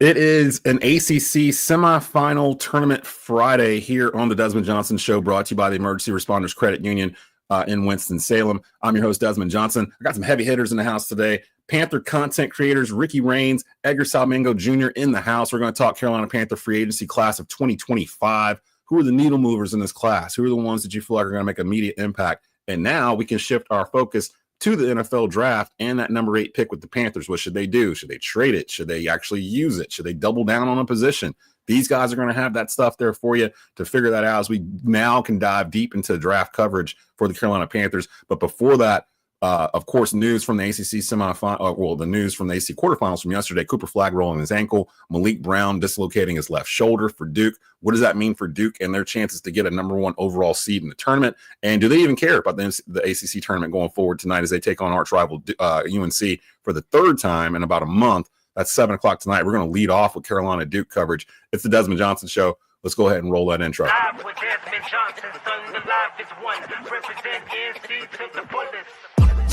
It is an ACC semifinal tournament Friday here on the Desmond Johnson Show, brought to you by the Emergency Responders Credit Union in Winston, Salem. I'm your host, Desmond Johnson. I got some heavy hitters in the house today. Panther content creators Ricky Raines, Edgar Salmingo Jr. in the house. We're going to talk Carolina Panther Free Agency class of 2025. Who are the needle movers in this class? Who are the ones that you feel like are going to make immediate impact? And now we can shift our focus to the NFL draft and that number 8 pick with the Panthers. What should they do? Should they trade it? Should they actually use it? Should they double down on a position? These guys are going to have that stuff there for you to figure that out as we now can dive deep into draft coverage for the Carolina Panthers. But before that, of course, news from the ACC semifinal, the news from the ACC quarterfinals from yesterday. Cooper Flagg rolling his ankle, Malik Brown dislocating his left shoulder for Duke. What does that mean for Duke and their chances to get a number 1 overall seed in the tournament? And do they even care about the ACC tournament going forward tonight as they take on arch rival UNC for the 3rd time in about a month? That's 7 o'clock tonight. We're going to lead off with Carolina Duke coverage. It's the Desmond Johnson Show. Let's go ahead and roll that intro. Live with Desmond Johnson, son, the live is one. Represent NC to the fullest.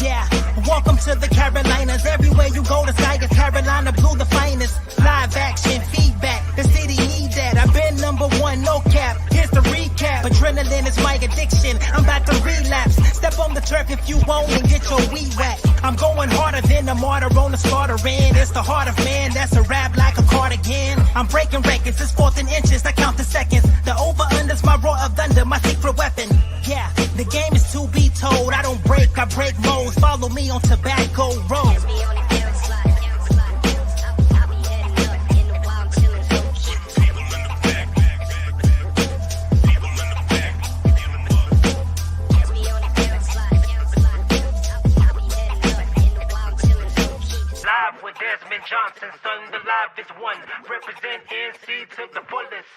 Yeah, welcome to the Carolinas. Everywhere you go, the sky is Carolina blue, the finest. Live action, feedback, the city need that. I've been number 1, no cap. Here's the recap. Adrenaline is my addiction. I'm about to relapse. Step on the turf if you won't and get your weed whack. I'm going harder than a martyr on the starter end. It's the heart of man, that's a rap like a cardigan. I'm breaking records, it's 4th and inches. I count the seconds. The over-under's my roar of thunder, my secret weapon. Yeah, the game is to be told. I don't break, I break modes. Follow me on Tobacco Road. Live with Desmond Johnson, son, the live is one. Represent NC to the fullest.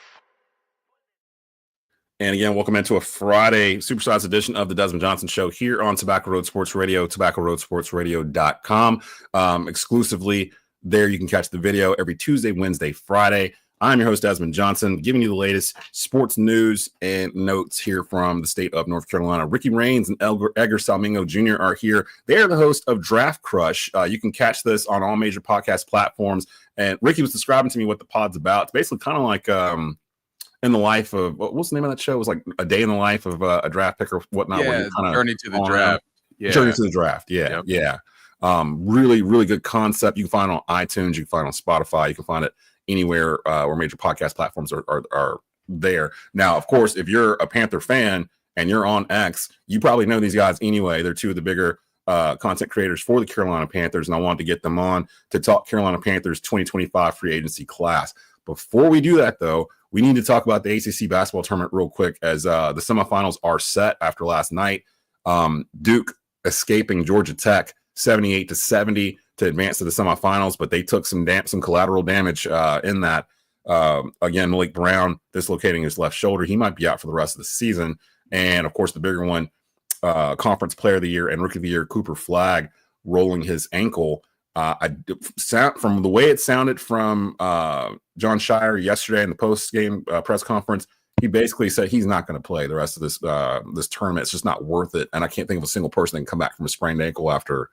And again, welcome into a Friday supersized edition of the Desmond Johnson Show here on Tobacco Road Sports Radio, tobaccoroadsportsradio.com. Exclusively there, you can catch the video every Tuesday, Wednesday, Friday. I'm your host, Desmond Johnson, giving you the latest sports news and notes here from the state of North Carolina. Ricky Raines and Edgar Salmingo Jr. are here. They are the host of Draft Crush. You can catch this on all major podcast platforms. And Ricky was describing to me what the pod's about. It's basically kind of like in the life of, what's the name of that show? It was like a day in the life of a draft pick or whatnot. Yeah, Journey to the Draft. Yeah. Journey to the Draft. Yeah, yep. Yeah. Really, really good concept. You can find it on iTunes. You can find it on Spotify. You can find it anywhere where major podcast platforms are there. Now, of course, if you're a Panther fan and you're on X, you probably know these guys anyway. They're 2 of the bigger content creators for the Carolina Panthers, and I wanted to get them on to talk Carolina Panthers 2025 free agency class. Before we do that, though, we need to talk about the ACC basketball tournament real quick as the semifinals are set after last night. Duke escaping Georgia Tech 78-70 to advance to the semifinals, but they took some collateral damage in that. Again, Malik Brown dislocating his left shoulder. He might be out for the rest of the season. And, of course, the bigger one, Conference Player of the Year and Rookie of the Year, Cooper Flagg, rolling his ankle. From the way it sounded from John Shire yesterday in the post-game press conference, he basically said he's not going to play the rest of this tournament. It's just not worth it. And I can't think of a single person that can come back from a sprained ankle after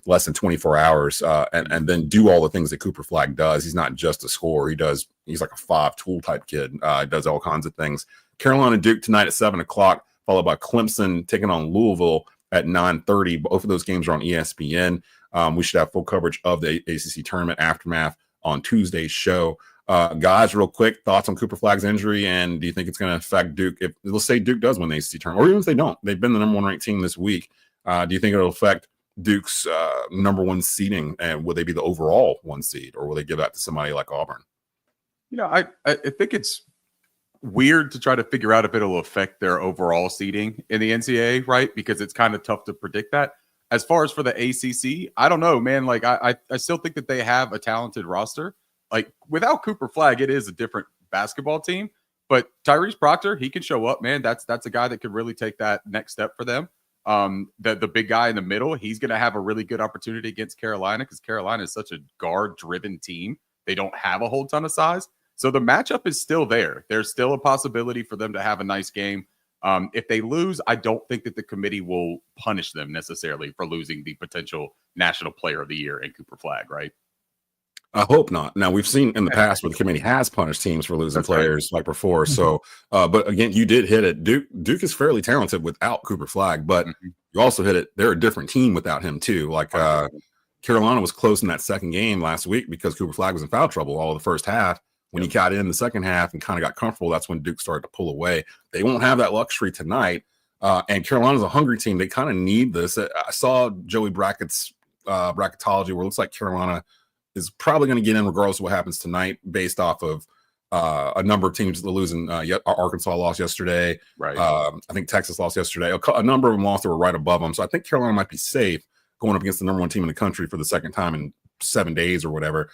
less than 24 hours and then do all the things that Cooper Flagg does. He's not just a scorer. He's like a 5-tool type kid. He does all kinds of things. Carolina Duke tonight at 7 o'clock, followed by Clemson taking on Louisville at 9:30. Both of those games are on ESPN. We should have full coverage of the ACC tournament aftermath on Tuesday's show. Guys, real quick, thoughts on Cooper Flagg's injury, and do you think it's going to affect Duke? If let's say Duke does win the ACC tournament, or even if they don't, they've been the number 1 ranked team this week. Do you think it'll affect Duke's number 1 seeding, and will they be the overall 1 seed, or will they give that to somebody like Auburn? You know, I think it's weird to try to figure out if it'll affect their overall seeding in the NCAA, right? Because it's kind of tough to predict that. As far as for the ACC, I don't know, man. Like, I still think that they have a talented roster. Like, without Cooper Flagg, it is a different basketball team. But Tyrese Proctor, he can show up, man. That's a guy that could really take that next step for them. The big guy in the middle, he's going to have a really good opportunity against Carolina because Carolina is such a guard-driven team. They don't have a whole ton of size. So the matchup is still there. There's still a possibility for them to have a nice game. If they lose, I don't think that the committee will punish them necessarily for losing the potential National Player of the Year in Cooper Flagg, right? I hope not. Now we've seen in the past where the committee has punished teams for losing players like before. So, but again, you did hit it. Duke is fairly talented without Cooper Flagg, but you also hit it. They're a different team without him too. Like Carolina was close in that second game last week because Cooper Flagg was in foul trouble all of the first half. When he got in the second half and kind of got comfortable, that's when Duke started to pull away. They won't have that luxury tonight. And Carolina's a hungry team. They kind of need this. I saw Joey Brackett's bracketology where it looks like Carolina is probably going to get in regardless of what happens tonight based off of a number of teams that are losing. Arkansas lost yesterday. Right. I think Texas lost yesterday. A number of them lost that were right above them. So I think Carolina might be safe going up against the number one team in the country for the second time in 7 days or whatever.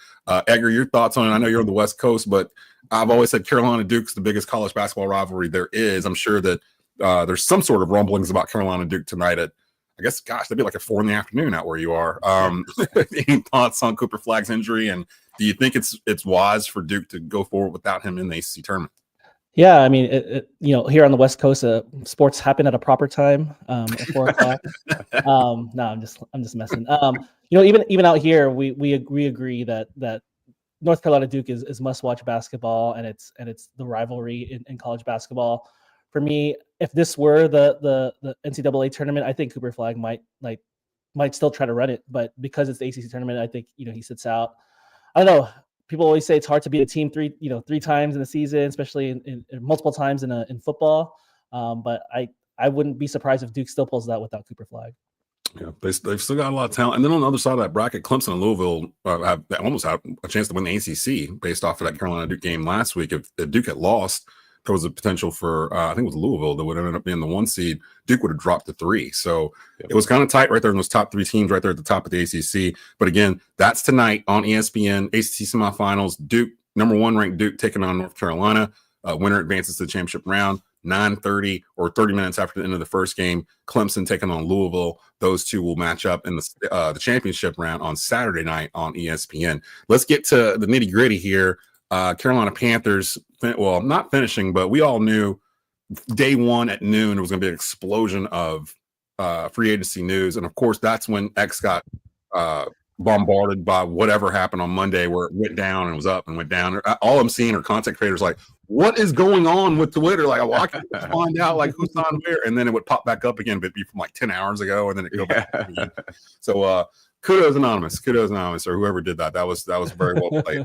Edgar, your thoughts on it? I know you're on the West Coast, but I've always said Carolina Duke's the biggest college basketball rivalry there is. I'm sure that there's some sort of rumblings about Carolina Duke tonight at, I guess, gosh, that'd be like at 4 PM out where you are. Any thoughts on Cooper Flagg's injury? And do you think it's wise for Duke to go forward without him in the ACC tournament? Yeah, I mean, here on the West Coast, sports happen at a proper time at 4 o'clock. No, I'm just messing. Even out here, we agree that North Carolina Duke is must-watch basketball, and it's the rivalry in college basketball. For me, if this were the NCAA tournament, I think Cooper Flagg might still try to run it, but because it's the ACC tournament, I think he sits out. I don't know. People always say it's hard to beat a team three times in the season, especially in multiple times in football. But I wouldn't be surprised if Duke still pulls that without Cooper Flagg. Yeah, they've still got a lot of talent. And then on the other side of that bracket, Clemson and Louisville almost have a chance to win the ACC based off of that Carolina Duke game last week. If Duke had lost, there was a potential for, I think it was Louisville that would end up being the 1 seed. Duke would have dropped to 3. So it was kind of tight right there in those top 3 teams right there at the top of the ACC. But again, that's tonight on ESPN, ACC semifinals. Duke, number 1 ranked Duke taking on North Carolina. Winner advances to the championship round. 9:30 or 30 minutes after the end of the first game, Clemson taking on Louisville. Those two will match up in the championship round on Saturday night on ESPN. Let's get to the nitty gritty here. Carolina Panthers, well, not finishing, but we all knew day 1 at noon there was going to be an explosion of free agency news. And of course, that's when X got bombarded by whatever happened on Monday where it went down and was up and went down. All I'm seeing are content creators like, what is going on with Twitter? Like, I can find out like who's on where, and then it would pop back up again, but it'd be from like 10 hours ago, and then it go back. So kudos anonymous, or whoever did that. That was very well played.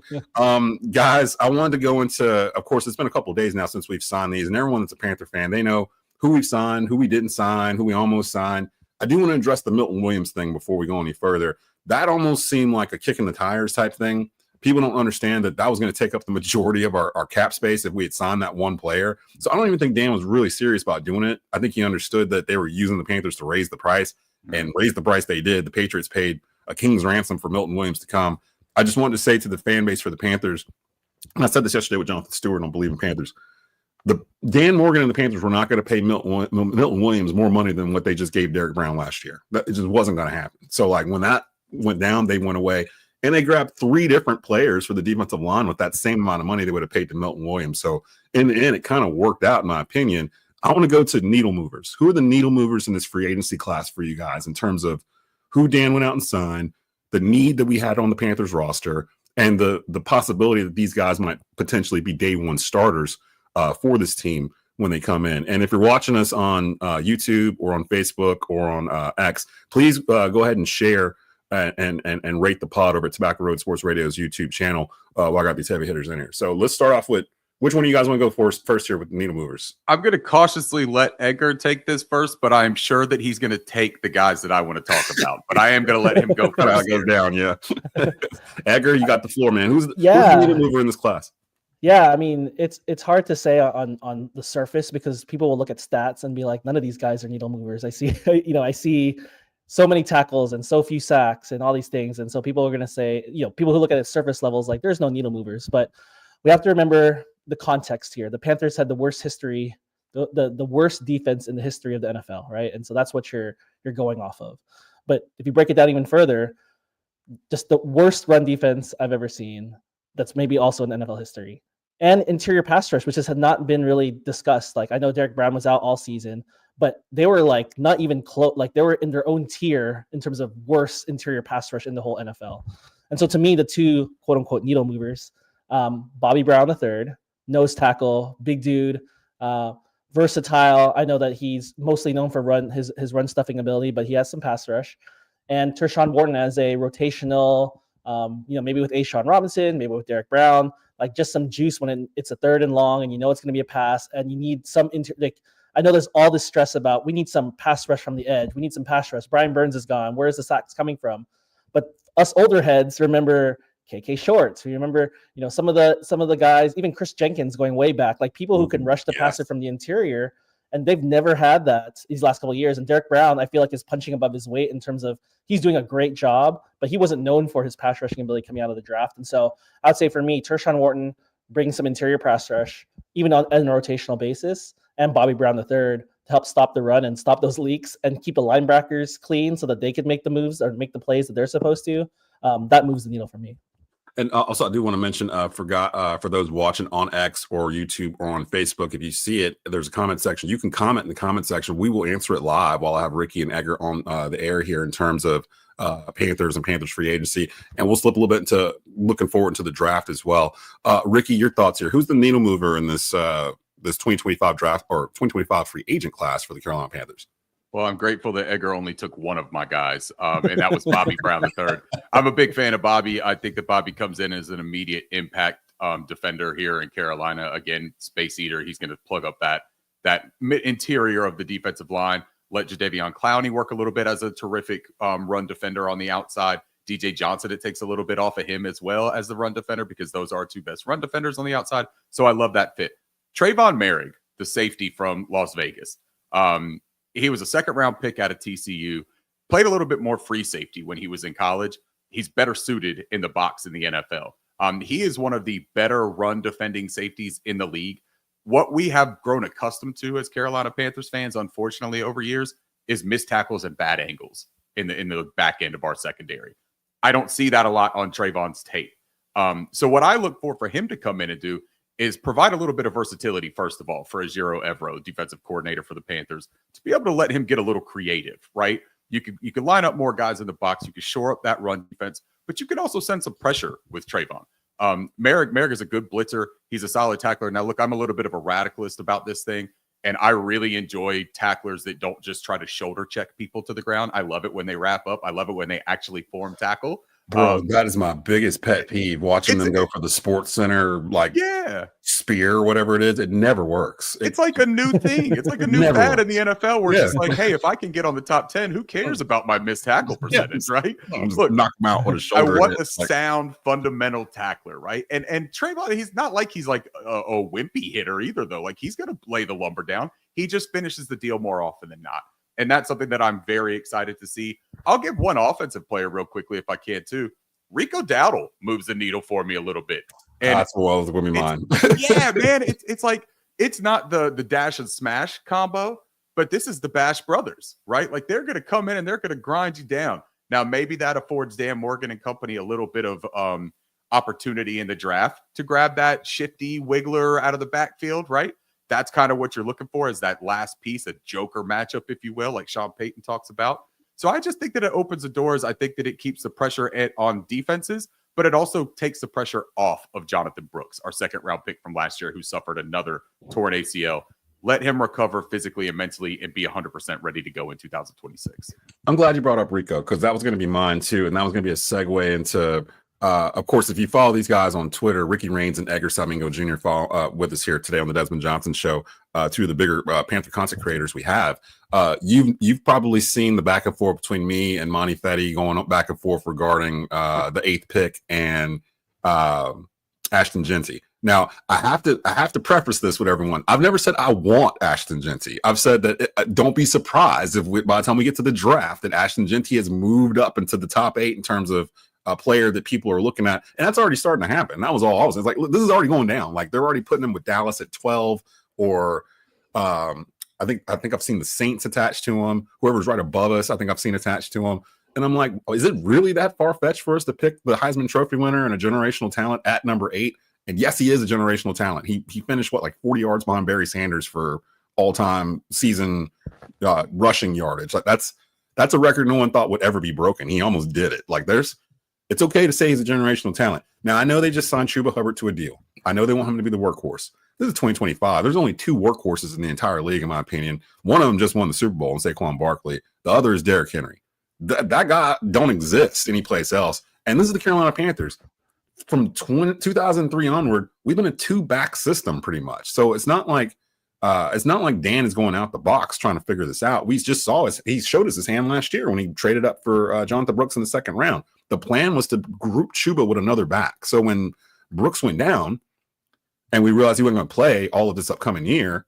Guys, I wanted to go into, of course, it's been a couple of days now since we've signed these, and everyone that's a Panther fan, they know who we've signed, who we didn't sign, who we almost signed. I do want to address the Milton Williams thing before we go any further. That almost seemed like a kick in the tires type thing. People don't understand that was going to take up the majority of our cap space if we had signed that one player. So I don't even think Dan was really serious about doing it. I think he understood that they were using the Panthers to raise the price, and raise the price they did. The Patriots paid a king's ransom for Milton Williams to come. I just wanted to say to the fan base for the Panthers, and I said this yesterday with Jonathan Stewart on Bleav in Panthers, Dan Morgan and the Panthers were not going to pay Milton Williams more money than what they just gave Derrick Brown last year. It just wasn't going to happen. So like when that went down, they went away. And they grabbed 3 different players for the defensive line with that same amount of money they would have paid to Milton Williams. So in the end, it kind of worked out, in my opinion. I want to go to needle movers. Who are the needle movers in this free agency class for you guys in terms of who Dan went out and signed, the need that we had on the Panthers roster, and the possibility that these guys might potentially be day 1 starters for this team when they come in. And if you're watching us on YouTube or on Facebook or on X, please go ahead and share and rate the pod over at Tobacco Road Sports Radio's YouTube channel while I got these heavy hitters in here. So let's start off with, which one of you guys want to go first here with the needle movers? I'm going to cautiously let Edgar take this first, but I'm sure that he's going to take the guys that I want to talk about. But I am going to let him go first. Go down, yeah. Edgar, you got the floor, man. Who's the needle mover in this class? Yeah, I mean, it's hard to say on the surface because people will look at stats and be like, none of these guys are needle movers. I see so many tackles and so few sacks and all these things. And so people are going to say, people who look at it surface levels, like there's no needle movers, but we have to remember the context here. The Panthers had the worst history, the worst defense in the history of the NFL. Right. And so that's what you're going off of. But if you break it down even further, just the worst run defense I've ever seen. That's maybe also in NFL history, and interior pass rush, which has not been really discussed. Like I know Derrick Brown was out all season, but they were like not even close. Like they were in their own tier in terms of worst interior pass rush in the whole NFL. And so to me, the two quote unquote needle movers, Bobby Brown III, nose tackle, big dude, versatile. I know that he's mostly known for his run stuffing ability, but he has some pass rush. And Tershawn Wharton as a rotational, maybe with Ashawn Robinson, maybe with Derek Brown, like just some juice when it's a 3rd and long, and it's going to be a pass, and you need some I know there's all this stress about we need some pass rush from the edge. We need some pass rush. Brian Burns is gone. Where is the sacks coming from? But us older heads remember KK Shorts. We remember, some of the guys, even Chris Jenkins going way back, like people who can rush the passer from the interior, and they've never had that these last couple of years. And Derek Brown, I feel like, is punching above his weight in terms of he's doing a great job, but he wasn't known for his pass rushing ability coming out of the draft. And so I would say for me, Tershawn Wharton brings some interior pass rush, even on a rotational basis, and Bobby Brown III to help stop the run and stop those leaks and keep the linebackers clean so that they could make the moves or make the plays that they're supposed to. That moves the needle for me. And also, I do want to mention, for those watching on X or YouTube or on Facebook, if you see it, there's a comment section. You can comment in the comment section. We will answer it live while I have Ricky and Edgar on the air here in terms of Panthers and Panthers free agency. And we'll slip a little bit into looking forward to the draft as well. Ricky, your thoughts here. Who's the needle mover in this 2025 draft or 2025 free agent class for the Carolina Panthers? Well, I'm grateful that Edgar only took one of my guys, and that was Bobby Brown III. I'm a big fan of Bobby. I think that Bobby comes in as an immediate impact defender here in Carolina. Again, space eater. He's going to plug up that interior of the defensive line. Let Jadeveon Clowney work a little bit as a terrific run defender on the outside. DJ Johnson, it takes a little bit off of him as well as the run defender because those are 2 best run defenders on the outside. So I love that fit. Trayvon Merrick, the safety from Las Vegas. He was a 2nd-round pick out of TCU, played a little bit more free safety when he was in college. He's better suited in the box in the NFL. He is one of the better run defending safeties in the league. What we have grown accustomed to as Carolina Panthers fans, unfortunately, over years, is missed tackles and bad angles in the back end of our secondary. I don't see that a lot on Trayvon's tape. So what I look for him to come in and do is provide a little bit of versatility, first of all, for Ejiro Evero, defensive coordinator for the Panthers, to be able to let him get a little creative, right? You could line up more guys in the box. You could shore up that run defense, but you could also send some pressure with Trayvon. Merrick is a good blitzer. He's a solid tackler. Now, look, I'm a little bit of a radicalist about this thing, and I really enjoy tacklers that don't just try to shoulder check people to the ground. I love it when they wrap up. I love it when they actually form tackle. Bro, that is my biggest pet peeve, watching them go for the Sports Center, spear or whatever it is. It never works. It's like a new thing. It's like a new fad in the NFL where it's just like, hey, if I can get on the top 10, who cares about my missed tackle percentage, right? Look, knock him out with a shoulder. I want a sound, fundamental tackler, right? And Trayvon, he's not like he's like a wimpy hitter either, though. Like, he's going to lay the lumber down. He just finishes the deal more often than not. And that's something that I'm very excited to see. I'll give one offensive player real quickly if I can too. Rico Dowdle moves the needle for me a little bit. And that's what was going to be mine. Yeah, man. It's like, it's not the dash and smash combo, but this is the Bash Brothers, right? Like, they're going to come in and they're going to grind you down. Now, maybe that affords Dan Morgan and company a little bit of opportunity in the draft to grab that shifty wiggler out of the backfield, right? That's kind of what you're looking for, is that last piece, a joker matchup, if you will, like Sean Payton talks about. So I just think that it opens the doors. I think that it keeps the pressure on defenses, but it also takes the pressure off of Jonathan Brooks, our 2nd-round pick from last year, who suffered another torn ACL. Let him recover physically and mentally and be 100% ready to go in 2026. I'm glad you brought up Rico, because that was going to be mine too, and that was going to be a segue into of course, if you follow these guys on Twitter, Ricky Raines and Edgar Salmingo Jr. follow with us here today on the Desmond Johnson Show, 2 of the bigger Panther content creators we have. You've probably seen the back and forth between me and Monty Fetty going back and forth regarding the 8th pick and Ashton Genty. Now, I have to preface this with everyone. I've never said I want Ashton Genty. I've said that don't be surprised if by the time we get to the draft that Ashton Genty has moved up into the top 8 in terms of a player that people are looking at, and that's already starting to happen. That was all I was. It's like, look, this is already going down. Like, they're already putting him with Dallas at 12, or I think I've seen the Saints attached to him. Whoever's right above us, I think I've seen attached to him. And I'm like, is it really that far fetched for us to pick the Heisman Trophy winner and a generational talent at number 8? And yes, he is a generational talent. He finished like 40 yards behind Barry Sanders for all-time season rushing yardage. Like, that's a record no one thought would ever be broken. He almost did it. Like, there's It's okay to say he's a generational talent. Now, I know they just signed Chuba Hubbard to a deal. I know they want him to be the workhorse. This is 2025. There's only 2 workhorses in the entire league, in my opinion. One of them just won the Super Bowl, and Saquon Barkley. The other is Derrick Henry. That guy don't exist anyplace else. And this is the Carolina Panthers. From 2003 onward, we've been a 2-back system pretty much. So it's not like Dan is going out the box trying to figure this out. We just saw he showed us his hand last year when he traded up for Jonathan Brooks in the 2nd round. The plan was to group Chuba with another back. So when Brooks went down and we realized he wasn't going to play all of this upcoming year,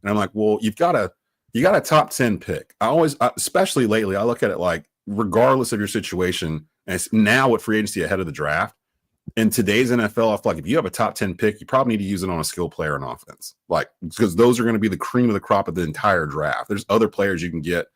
and I'm like, well, you got a top 10 pick. I always, especially lately, I look at it like, regardless of your situation, and it's now with free agency ahead of the draft, in today's NFL, I feel like if you have a top 10 pick, you probably need to use it on a skill player on offense. Like, because those are going to be the cream of the crop of the entire draft. There's other players you can get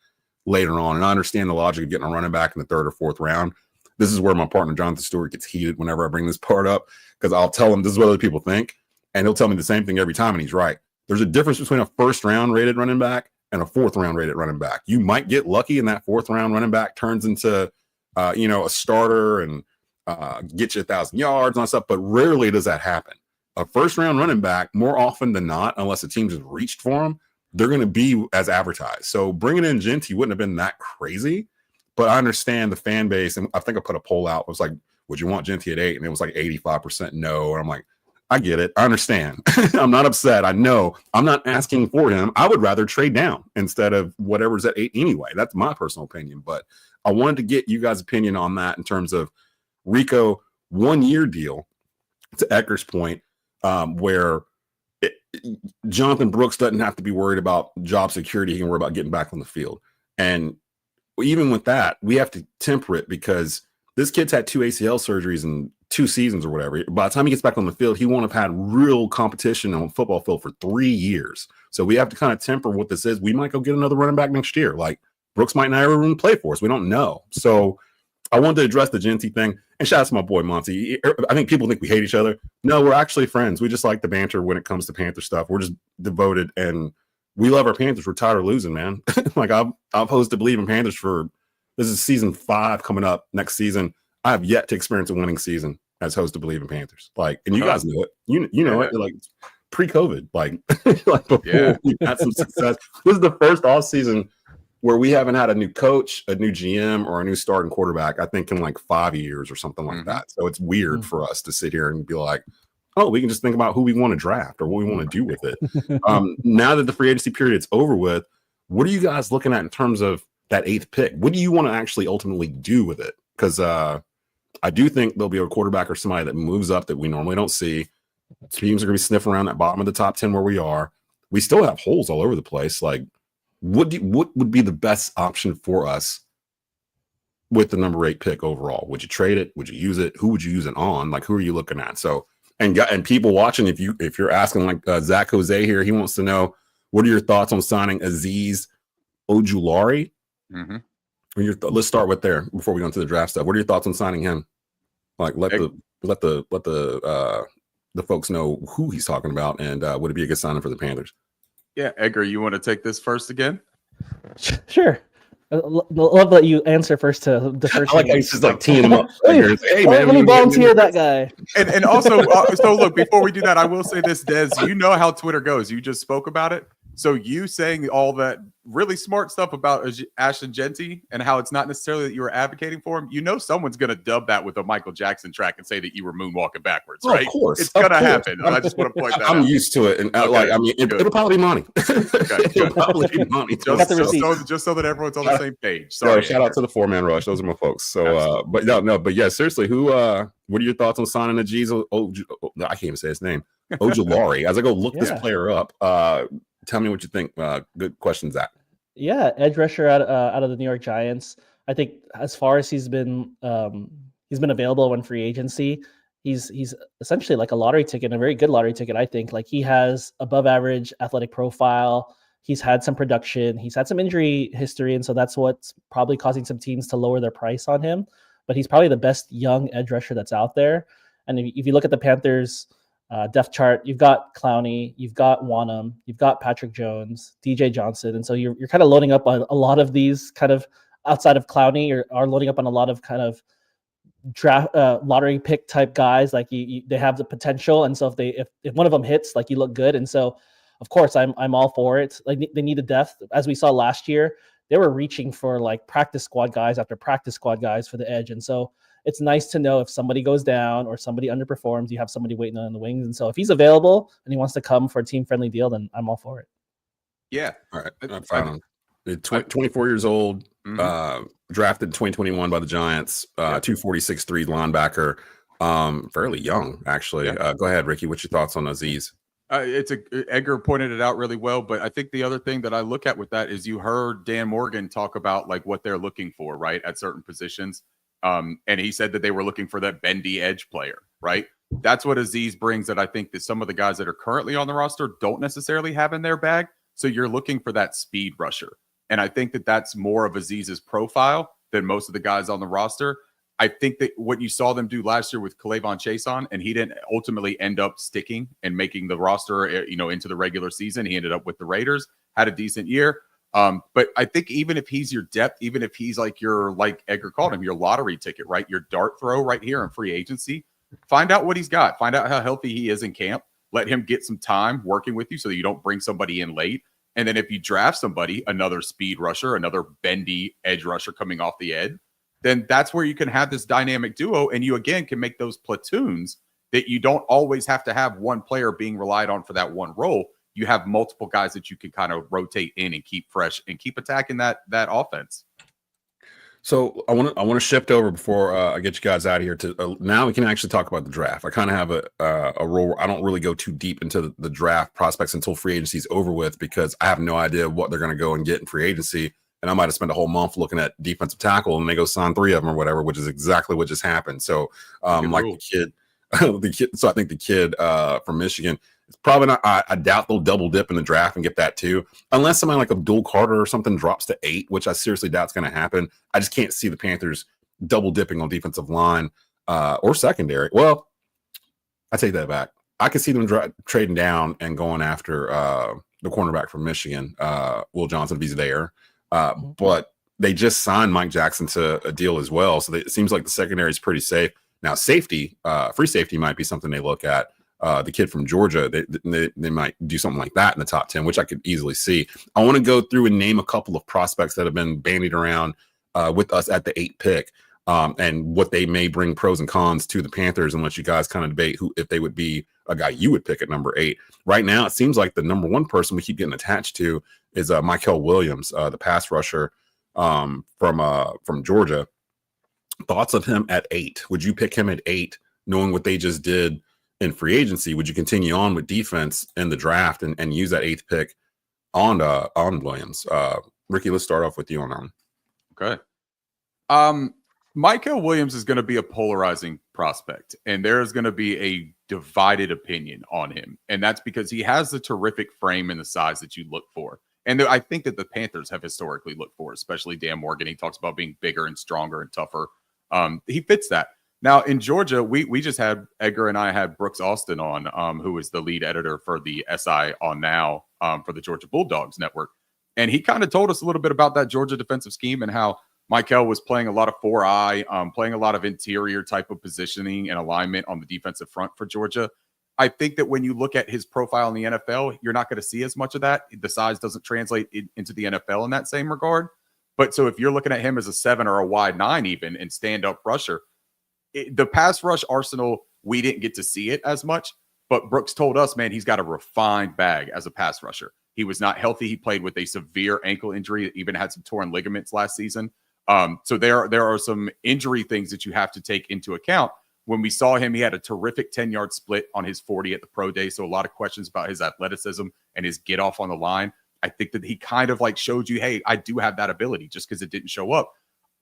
later on. And I understand the logic of getting a running back in the 3rd or 4th round. This is where my partner, Jonathan Stewart, gets heated whenever I bring this part up, because I'll tell him this is what other people think. And he'll tell me the same thing every time. And he's right. There's a difference between a 1st round rated running back and a 4th round rated running back. You might get lucky and that 4th round running back turns into, a starter and get you 1,000 yards and stuff, but rarely does that happen. A 1st round running back, more often than not, unless a team just reached for him, they're going to be as advertised. So bringing in Genty wouldn't have been that crazy, but I understand the fan base. And I think I put a poll out. It was like, would you want Genty at 8? And it was like 85% no. And I'm like, I get it. I understand. I'm not upset. I know I'm not asking for him. I would rather trade down instead of whatever's at 8 anyway. That's my personal opinion. But I wanted to get you guys' opinion on that in terms of Rico 1-year deal, to Edgar's point, where Jonathan Brooks doesn't have to be worried about job security. He can worry about getting back on the field. And even with that, we have to temper it, because this kid's had 2 ACL surgeries in 2 seasons or whatever. By the time he gets back on the field, he won't have had real competition on the football field for 3 years. So we have to kind of temper what this is. We might go get another running back next year. Like, Brooks might not ever even play for us. We don't know. So I wanted to address the Genty thing. And shout out to my boy Monty. I think people think we hate each other. No, we're actually friends. We just like the banter when it comes to Panther stuff. We're just devoted, and we love our Panthers. We're tired of losing, man. Like, I've hosted Bleav in Panthers this is season 5 coming up next season. I have yet to experience a winning season as host of Bleav in Panthers. Like, and you guys know it. You know it. Like, pre-COVID, like before we had some success. This is the first off season where we haven't had a new coach, a new GM, or a new starting quarterback, I think, in like 5 years or something like that. So it's weird for us to sit here and be like, oh, we can just think about who we want to draft or what we want to do with it. Now that the free agency period is over with, what are you guys looking at in terms of that 8th pick? What do you want to actually ultimately do with it? Because I do think there'll be a quarterback or somebody that moves up that we normally don't see. Teams are going to be sniffing around that bottom of the top 10 where we are. We still have holes all over the place. Like, what would be the best option for us with the number 8 pick overall? Would you trade it? Would you use it? Who would you use it on? Like, who are you looking at? So, and people watching, if you're asking, like Zach Jose here, he wants to know, what are your thoughts on signing Azeez Ojulari? Let's start with there before we go into the draft stuff. What are your thoughts on signing him? Like, let the folks know who he's talking about, and would it be a good signing for the Panthers? Yeah, Edgar, you want to take this first again? Sure. Love that you answer first to the first. I like how he's just like teeing him up. Hey, man, let me volunteer that guy. And also, so look, before we do that, I will say this, Des, you know how Twitter goes. You just spoke about it. So you saying all that really smart stuff about Ashton Genty and how it's not necessarily that you were advocating for him, you know someone's going to dub that with a Michael Jackson track and say that you were moonwalking backwards, right? Of course. It's going to happen. I just want to point that out. I'm used to it. And it'll probably be money. It'll probably be money. Just so that everyone's on the same page. Sorry. Shout out to the 4-man rush. Those are my folks. So, but yeah, seriously, what are your thoughts on signing Azeez? I can't even say his name. Ojulari. As I go look this player up, tell me what you think. Good question, Zach. Yeah, edge rusher out of the New York Giants. I think as far as he's been available in free agency, he's essentially like a lottery ticket, a very good lottery ticket. I think, like, he has above average athletic profile. He's had some production. He's had some injury history, and so that's what's probably causing some teams to lower their price on him. But he's probably the best young edge rusher that's out there. And if you look at the Panthers depth chart, you've got Clowney, you've got Wanham, you've got Patrick Jones, DJ Johnson, and so you're kind of loading up on a lot of these kind of outside of Clowney, are loading up on a lot of kind of draft lottery pick type guys. Like they have the potential, and so if one of them hits, like you look good. And so, of course, I'm all for it. Like they need a depth, as we saw last year. They were reaching for like practice squad guys after practice squad guys for the edge, and so it's nice to know if somebody goes down or somebody underperforms, you have somebody waiting on the wings. And so if he's available and he wants to come for a team friendly deal, then I'm all for it. Yeah. All right. I found him. 24 years old, drafted in 2021 by the Giants, 246-3 linebacker, fairly young, actually. Yeah. Go ahead, Ricky. What's your thoughts on Azeez? Edgar pointed it out really well, but I think the other thing that I look at with that is you heard Dan Morgan talk about like what they're looking for, right, at certain positions. And he said that they were looking for that bendy edge player, right? That's what Azeez brings that I think that some of the guys that are currently on the roster don't necessarily have in their bag. So you're looking for that speed rusher. And I think that that's more of Azeez's profile than most of the guys on the roster. I think that what you saw them do last year with K'Lavon Chaisson, and he didn't ultimately end up sticking and making the roster, into the regular season. He ended up with the Raiders, had a decent year. But I think even if he's your depth, even if he's like Edgar called him, your lottery ticket, right? Your dart throw right here in free agency, find out what he's got, find out how healthy he is in camp, let him get some time working with you so that you don't bring somebody in late. And then if you draft somebody, another speed rusher, another bendy edge rusher coming off the edge, then that's where you can have this dynamic duo. And you, again, can make those platoons that you don't always have to have one player being relied on for that one role. You have multiple guys that you can kind of rotate in and keep fresh and keep attacking that offense. So I want to shift over before I get you guys out of here to now we can actually talk about the draft. I kind of have a role where I don't really go too deep into the draft prospects until free agency is over with, because I have no idea what they're going to go and get in free agency. And I might have spent a whole month looking at defensive tackle and they go sign 3 of them or whatever, which is exactly what just happened. So the kid, so I think the kid from Michigan, it's probably not. I doubt they'll double dip in the draft and get that too, unless somebody like Abdul Carter or something drops to 8, which I seriously doubt is going to happen. I just can't see the Panthers double dipping on defensive line or secondary. Well, I take that back. I could see them trading down and going after the cornerback from Michigan, Will Johnson, if he's there. But they just signed Mike Jackson to a deal as well, so it seems like the secondary is pretty safe. Now, safety, free safety might be something they look at. The kid from Georgia, they might do something like that in the top 10, which I could easily see. I want to go through and name a couple of prospects that have been bandied around with us at the 8th pick and what they may bring pros and cons to the Panthers, and let you guys kind of debate if they would be a guy you would pick at number 8. Right now, it seems like the number 1 person we keep getting attached to is Mykel Williams, the pass rusher from Georgia. Thoughts of him at 8? Would you pick him at 8, knowing what they just did in free agency? Would you continue on with defense in the draft and use that 8th pick on Williams? Ricky, let's start off with you on that one. Okay. Mykel Williams is going to be a polarizing prospect, and there's going to be a divided opinion on him. And that's because he has the terrific frame and the size that you look for. And I think that the Panthers have historically looked for, especially Dan Morgan. He talks about being bigger and stronger and tougher. He fits that. Now, in Georgia, we just had Edgar and I had Brooks Austin on, who is the lead editor for the SI on Now for the Georgia Bulldogs network. And he kind of told us a little bit about that Georgia defensive scheme and how Mykel was playing a lot of 4-eye, playing a lot of interior type of positioning and alignment on the defensive front for Georgia. I think that when you look at his profile in the NFL, you're not going to see as much of that. The size doesn't translate into the NFL in that same regard. But so if you're looking at him as a 7 or a wide 9 even and stand-up rusher, the pass rush arsenal, we didn't get to see it as much. But Brooks told us, man, he's got a refined bag as a pass rusher. He was not healthy. He played with a severe ankle injury, even had some torn ligaments last season. So there are some injury things that you have to take into account. When we saw him, he had a terrific 10-yard split on his 40 at the pro day. So a lot of questions about his athleticism and his get off on the line. I think that he kind of like showed you, hey, I do have that ability, just because it didn't show up.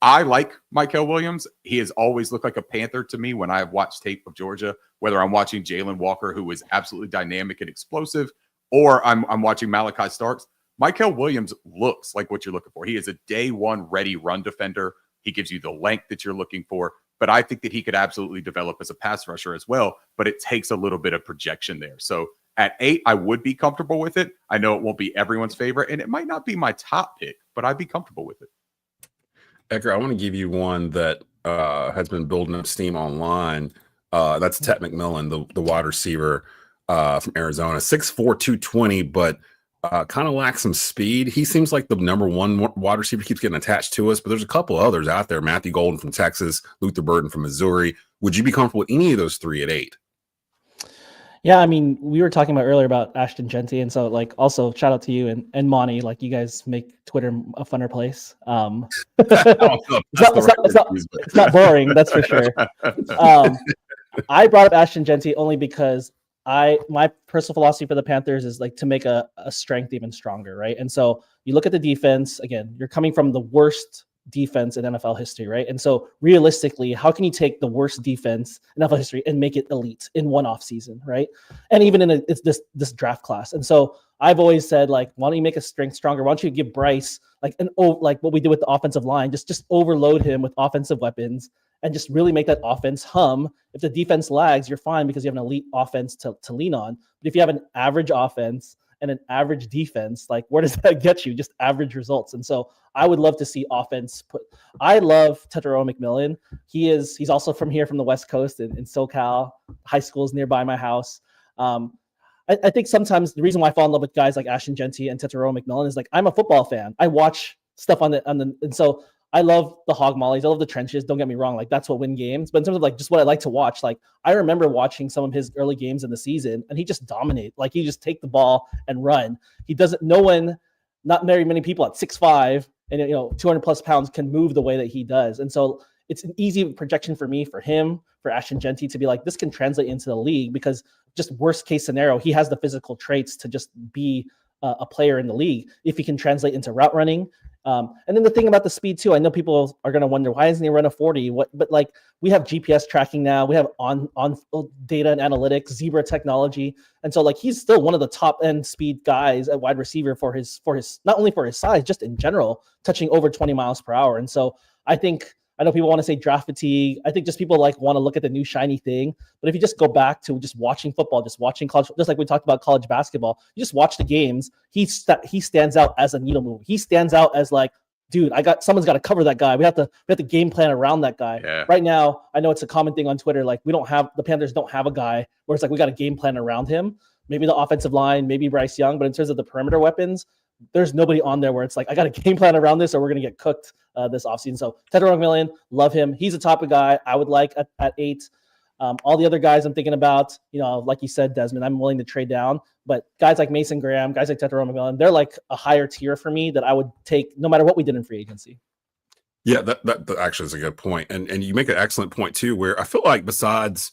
I like Mykel Williams. He has always looked like a Panther to me when I have watched tape of Georgia, whether I'm watching Jalen Walker, who is absolutely dynamic and explosive, or I'm watching Malachi Starks. Mykel Williams looks like what you're looking for. He is a day one ready run defender. He gives you the length that you're looking for. But I think that he could absolutely develop as a pass rusher as well. But it takes a little bit of projection there. So at 8, I would be comfortable with it. I know it won't be everyone's favorite, and it might not be my top pick, but I'd be comfortable with it. Edgar, I want to give you one that has been building up steam online. That's Ted McMillan, the wide receiver from Arizona, 6'4", 220, but kind of lacks some speed. He seems like the number one wide receiver, keeps getting attached to us, but there's a couple others out there. Matthew Golden from Texas, Luther Burden from Missouri. Would you be comfortable with any of those three at 8? Yeah, I mean, we were talking about earlier about Ashton Genty, and so like also shout out to you and Monty. Like you guys make Twitter a funner place. It's not boring, that's for sure. I brought up Ashton Genty only because my personal philosophy for the Panthers is like to make a strength even stronger, right? And so you look at the defense again. You're coming from the worst defense in NFL history, right? And so realistically, how can you take the worst defense in NFL history and make it elite in one off season, right? And even in it's this draft class. And so I've always said, like, why don't you make a strength stronger? Why don't you give Bryce like like what we did with the offensive line, just overload him with offensive weapons and just really make that offense hum. If the defense lags, you're fine because you have an elite offense to lean on. But if you have an average offense and an average defense, like where does that get you? Just average results. And so I would love to see offense I love Tetairoa McMillan. He's also from here, from the West Coast in SoCal. High school is nearby my house. I think sometimes the reason why I fall in love with guys like Ashton Genty and Tetairoa McMillan is like, I'm a football fan. I watch stuff and so I love the hog mollies. I love the trenches. Don't get me wrong. Like that's what win games. But in terms of like just what I like to watch, like I remember watching some of his early games in the season and he just dominate. Like he just take the ball and run. He doesn't, not very many people at 6'5" and 200 plus pounds can move the way that he does. And so it's an easy projection for me, for him, for Ashton Genty to be like, this can translate into the league because just worst case scenario, he has the physical traits to just be a player in the league if he can translate into route running. And then the thing about the speed too, I know people are going to wonder, why doesn't he run a 40? But like we have GPS tracking now, we have on data and analytics, Zebra technology. And so like, he's still one of the top end speed guys at wide receiver for his, not only for his size, just in general, touching over 20 miles per hour. And so I know people want to say draft fatigue. I think just people like want to look at the new shiny thing. But if you just go back to just watching football, just watching college, just like we talked about college basketball, you just watch the games. He stands out as a needle mover. He stands out as like, dude, someone's got to cover that guy. We have to game plan around that guy. Yeah. Right now, I know it's a common thing on Twitter. Like the Panthers don't have a guy where it's like, we got a game plan around him. Maybe the offensive line, maybe Bryce Young, but in terms of the perimeter weapons, there's nobody on there where it's like, I got a game plan around this or we're going to get cooked this offseason. So Tetairoa McMillan, love him. He's a top of guy I would like at 8. All the other guys I'm thinking about, like you said, Desmond, I'm willing to trade down. But guys like Mason Graham, guys like Tetairoa McMillan, they're like a higher tier for me that I would take no matter what we did in free agency. Yeah, that actually is a good point. And you make an excellent point too, where I feel like besides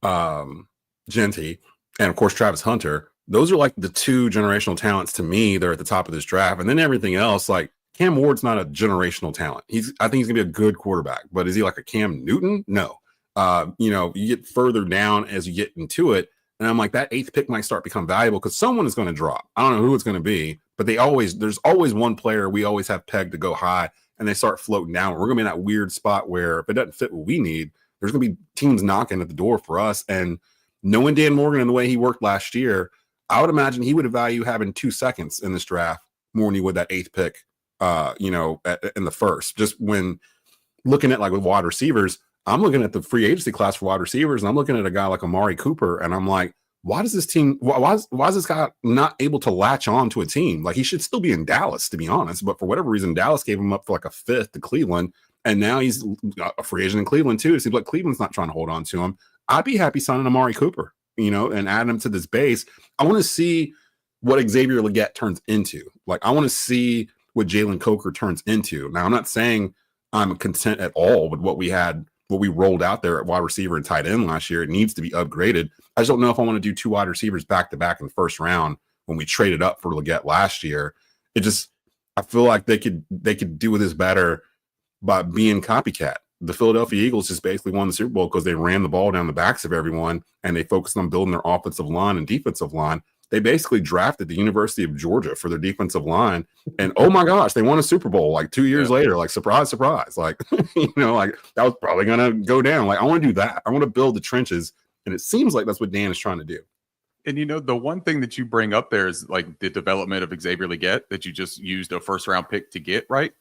Genty and of course Travis Hunter, those are like the 2 generational talents to me. They're at the top of this draft. And then everything else, like Cam Ward's not a generational talent. I think he's gonna be a good quarterback, but is he like a Cam Newton? No. You get further down as you get into it. And I'm like, that 8th pick might start to become valuable because someone is going to drop. I don't know who it's going to be, but there's always one player we always have pegged to go high and they start floating down. We're going to be in that weird spot where if it doesn't fit what we need, there's going to be teams knocking at the door for us. And knowing Dan Morgan and the way he worked last year, I would imagine he would value having 2 seconds in this draft more than he would that 8th pick, in the first. Just when looking at like with wide receivers, I'm looking at the free agency class for wide receivers, and I'm looking at a guy like Amari Cooper, and I'm like, why is this guy not able to latch on to a team? Like, he should still be in Dallas, to be honest. But for whatever reason, Dallas gave him up for like a 5th to Cleveland, and now he's a free agent in Cleveland too. It seems like Cleveland's not trying to hold on to him. I'd be happy signing Amari Cooper, and adding him to this base. I want to see what Xavier Legette turns into. Like, I want to see what Jalen Coker turns into. Now, I'm not saying I'm content at all with what we rolled out there at wide receiver and tight end last year. It needs to be upgraded. I just don't know if I want to do 2 wide receivers back to back in the first round when we traded up for Legette last year. I feel like they could do this better by being copycat. The Philadelphia Eagles just basically won the Super Bowl because they ran the ball down the backs of everyone and they focused on building their offensive line and defensive line. They basically drafted the University of Georgia for their defensive line. And oh my gosh, they won a Super Bowl like 2 years later. Like, surprise, surprise. Like, like that was probably going to go down. Like, I want to do that. I want to build the trenches. And it seems like that's what Dan is trying to do. And the one thing that you bring up there is like the development of Xavier Legette that you just used a 1st round pick to get, right?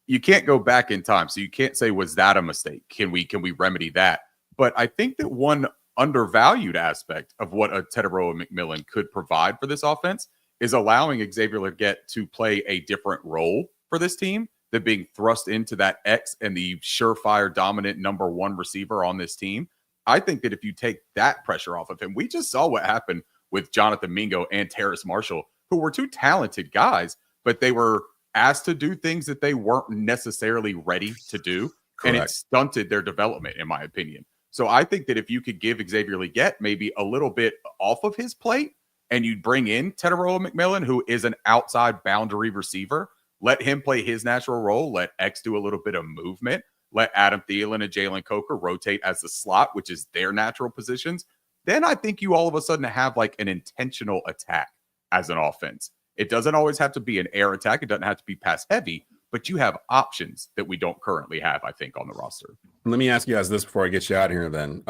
you can't go back in time. So you can't say, was that a mistake? Can we remedy that? But I think that one undervalued aspect of what a Teteroa McMillan could provide for this offense is allowing Xavier Legette to play a different role for this team than being thrust into that X and the surefire dominant number one receiver on this team. I think that if you take that pressure off of him, we just saw what happened with Jonathan Mingo and Terrace Marshall, who were two talented guys, but they were asked to do things that they weren't necessarily ready to do. Correct. And it stunted their development, in my opinion. So I think that if you could give Xavier Legette maybe a little bit off of his plate and you bring in Teteroa McMillan, who is an outside boundary receiver, let him play his natural role, let X do a little bit of movement, let Adam Thielen and Jalen Coker rotate as the slot, which is their natural positions, then I think you all of a sudden have like an intentional attack as an offense. It doesn't always have to be an air attack. It doesn't have to be pass heavy, but you have options that we don't currently have, I think, on the roster. Let me ask you guys this before I get you out of here then.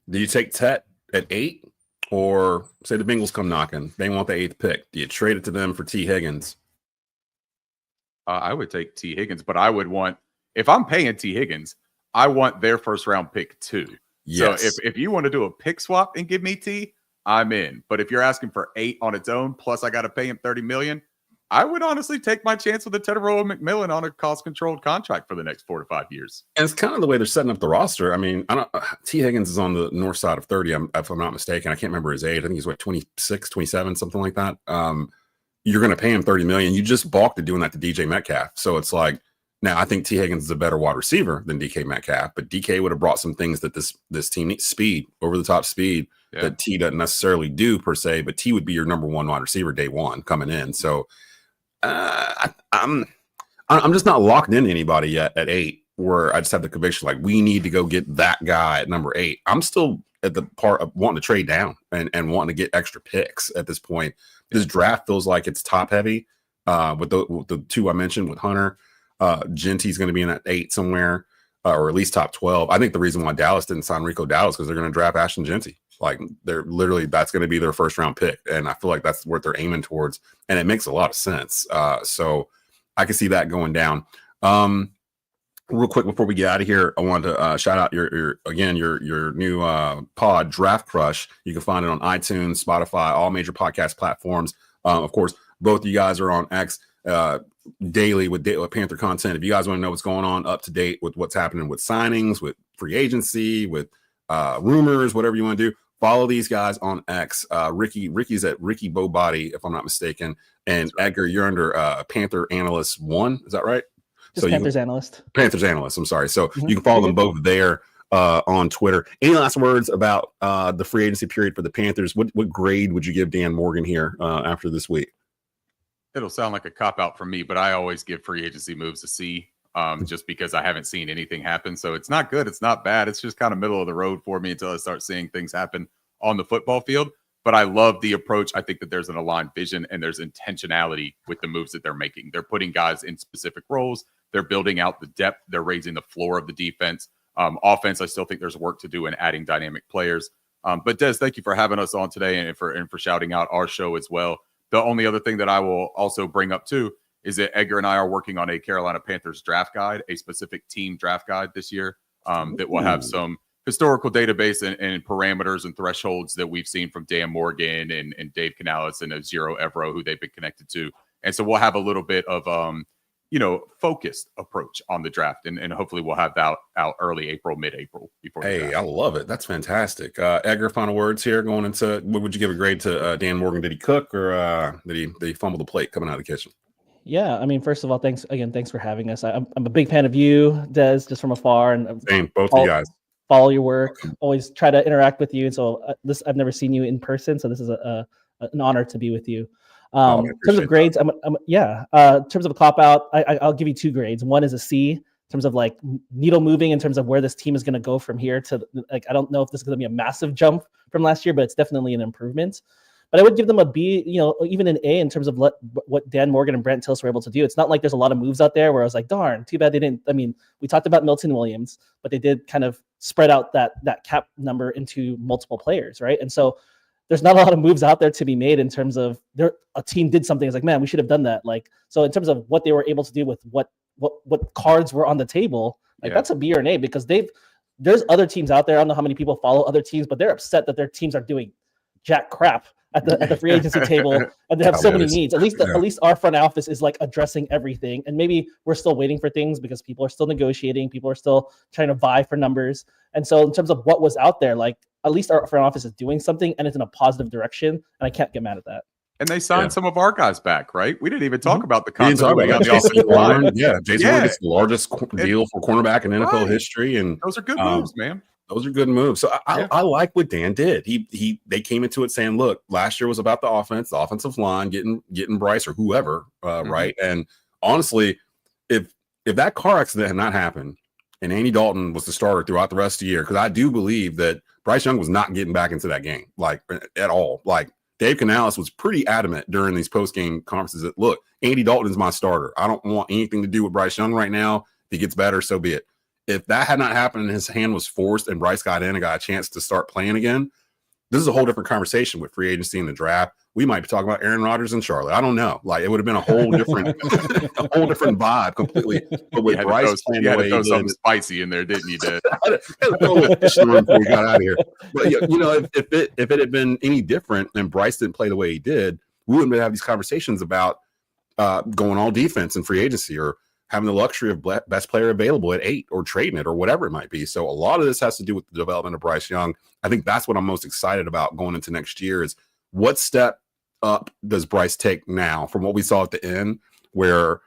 Do you take Tet at 8, or say the Bengals come knocking, they want the 8th pick? Do you trade it to them for T. Higgins? I would take T. Higgins, but I would want, if I'm paying T. Higgins, I want their first round pick too. Yes. So if you want to do a pick swap and give me T, I'm in. But if you're asking for 8 on its own, plus I got to pay him $30 million, I would honestly take my chance with the Teteroa McMillan on a cost-controlled contract for the next 4 to 5 years. And it's kind of the way they're setting up the roster. I mean, T. Higgins is on the north side of 30, if I'm not mistaken. I can't remember his age. I think he's 26, 27, something like that. You're going to pay him $30 million. You just balked at doing that to DJ Metcalf. So it's like, now I think T. Higgins is a better wide receiver than DK Metcalf, but DK would have brought some things that this team needs: speed, over the top speed, that T doesn't necessarily do per se, but T would be your number one wide receiver day one coming in. So I'm just not locked into anybody yet at 8, where I just have the conviction like we need to go get that guy at number 8. I'm still at the part of wanting to trade down and wanting to get extra picks at this point. This draft feels like it's top heavy with the 2 I mentioned with Hunter. Genty's going to be in that 8 somewhere, or at least top 12. I think the reason why Dallas didn't sign Rico Dallas because they're going to draft Ashton Genty. Like that's going to be their first round pick. And I feel like that's what they're aiming towards. And it makes a lot of sense. So I can see that going down. Real quick before we get out of here, I wanted to shout out your new pod, Draft Crush. You can find it on iTunes, Spotify, all major podcast platforms. Of course, both of you guys are on X daily with Panther content. If you guys want to know what's going on, up to date with what's happening with signings, with free agency, with rumors, whatever you want to do, follow these guys on X. Ricky's at Ricky Bowbody, if I'm not mistaken, and right. Edgar, you're under Panther Analyst 1. Is that right? Just so Panthers Analyst. Panthers Analyst. I'm sorry. So you can follow them both there on Twitter. Any last words about the free agency period for the Panthers? What grade would you give Dan Morgan here after this week? It'll sound like a cop-out for me, but I always give free agency moves a C, just because I haven't seen anything happen. So it's not good. It's not bad. It's just kind of middle of the road for me until I start seeing things happen on the football field. But I love the approach. I think that there's an aligned vision and there's intentionality with the moves that they're making. They're putting guys in specific roles. They're building out the depth. They're raising the floor of the defense. Offense, I still think there's work to do in adding dynamic players. But Des, thank you for having us on today and for shouting out our show as well. The only other thing that I will also bring up too is that Edgar and I are working on a Carolina Panthers draft guide, a specific team draft guide this year that will have some historical database and parameters and thresholds that we've seen from Dan Morgan and Dave Canales and Zero Evero, who they've been connected to. And so we'll have a little bit of focused approach on the draft, and hopefully we'll have that out early April, mid-April before. Hey, I love it. That's fantastic. Edgar, final words here going into what would you give a grade to Dan Morgan? Did he cook or did he fumble the plate coming out of the kitchen? Yeah, I mean, first of all, thanks for having us. I'm a big fan of you, Des, just from afar, and same, both of you guys. Follow your work. Always try to interact with you. And so I've never seen you in person, so this is an honor to be with you. In terms of grades, in terms of a cop out, I'll give you 2 grades. One is a C in terms of like needle moving in terms of where this team is going to go from here to like, I don't know if this is going to be a massive jump from last year, but it's definitely an improvement. But I would give them a B, even an A in terms of what Dan Morgan and Brent Tillis were able to do. It's not like there's a lot of moves out there where I was like, darn, too bad they didn't. I mean, we talked about Milton Williams, but they did kind of spread out that cap number into multiple players, right? And so there's not a lot of moves out there to be made in terms of a team did something. It's like, man, we should have done that. Like, so in terms of what they were able to do with what what cards were on the table, like that's a B or an A, because there's other teams out there. I don't know how many people follow other teams, but they're upset that their teams are doing jack crap at the free agency table, and they have so many needs. At least our front office is like addressing everything. And maybe we're still waiting for things because people are still negotiating, people are still trying to vie for numbers. And so in terms of what was out there, like at least our front office is doing something, and it's in a positive direction. And I can't get mad at that. And they signed some of our guys back, right? We didn't even talk about the continuity of the offensive line. Jason Ward gets the largest deal for cornerback in NFL history, and those are good moves, man. Those are good moves. So I like what Dan did. They came into it saying, look, last year was about the offense, the offensive line, getting Bryce or whoever, right? And honestly, if that car accident had not happened and Andy Dalton was the starter throughout the rest of the year, because I do believe that Bryce Young was not getting back into that game, like at all. Like Dave Canales was pretty adamant during these post-game conferences that, look, Andy Dalton is my starter. I don't want anything to do with Bryce Young right now. If he gets better, so be it. If that had not happened and his hand was forced and Bryce got in and got a chance to start playing again, this is a whole different conversation with free agency and the draft. We might be talking about Aaron Rodgers and Charlotte. I don't know. Like, it would have been a whole different, vibe completely. But with Bryce playing the way he did, something spicy in there, didn't you? Dad? Before we got out of here. But you know, if it had been any different and Bryce didn't play the way he did, we wouldn't have these conversations about going all defense in free agency, or having the luxury of best player available at 8, or trading it, or whatever it might be. So a lot of this has to do with the development of Bryce Young. I think that's what I'm most excited about going into next year, is what step up does Bryce take now from what we saw at the end, where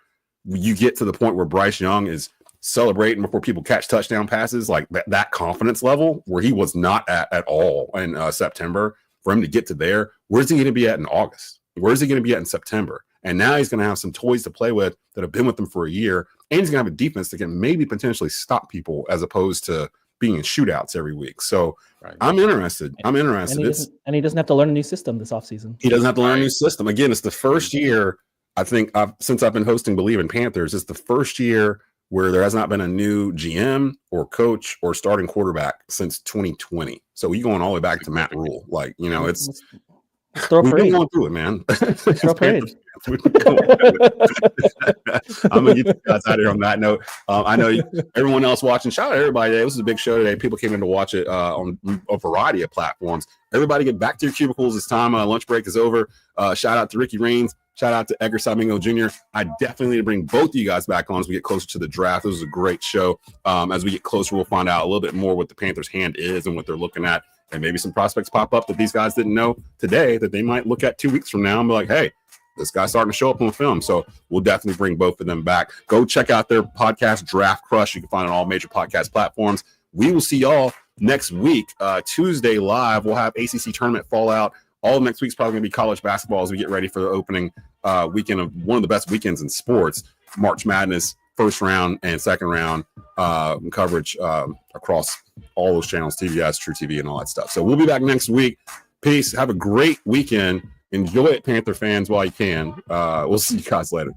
you get to the point where Bryce Young is celebrating before people catch touchdown passes, like that confidence level where he was not at all in September. For him to get to there, where's he going to be at in August? Where's he going to be at in September? And now he's going to have some toys to play with that have been with him for a year. And he's going to have a defense that can maybe potentially stop people, as opposed to being in shootouts every week. So I'm interested. And he doesn't have to learn a new system this offseason. He doesn't have to learn a new system. Again, it's the first year, I think, since I've been hosting Bleav in Panthers, it's the first year where there has not been a new GM or coach or starting quarterback since 2020. So we're going all the way back to Matt Rule. Like, you know, it's... We've been going through it, man. I'm gonna get you guys out of here on that note. I know everyone else watching. Shout out to everybody today. This is a big show today. People came in to watch it on a variety of platforms. Everybody get back to your cubicles. It's time. Lunch break is over. Shout out to Ricky Raines. Shout out to Edgar Salmingo Jr. I definitely need to bring both of you guys back on as we get closer to the draft. This was a great show. As we get closer, we'll find out a little bit more what the Panthers' hand is and what they're looking at. And maybe some prospects pop up that these guys didn't know today that they might look at 2 weeks from now and be like, hey, this guy's starting to show up on film. So we'll definitely bring both of them back. Go check out their podcast, Draft Crush. You can find it on all major podcast platforms. We will see y'all next week. Tuesday live, we'll have ACC tournament fallout. All of next week's probably going to be college basketball as we get ready for the opening weekend of one of the best weekends in sports, March Madness. First round and second round coverage across all those channels, TVS, True TV, and all that stuff. So we'll be back next week. Peace. Have a great weekend. Enjoy it, Panther fans, while you can. We'll see you guys later.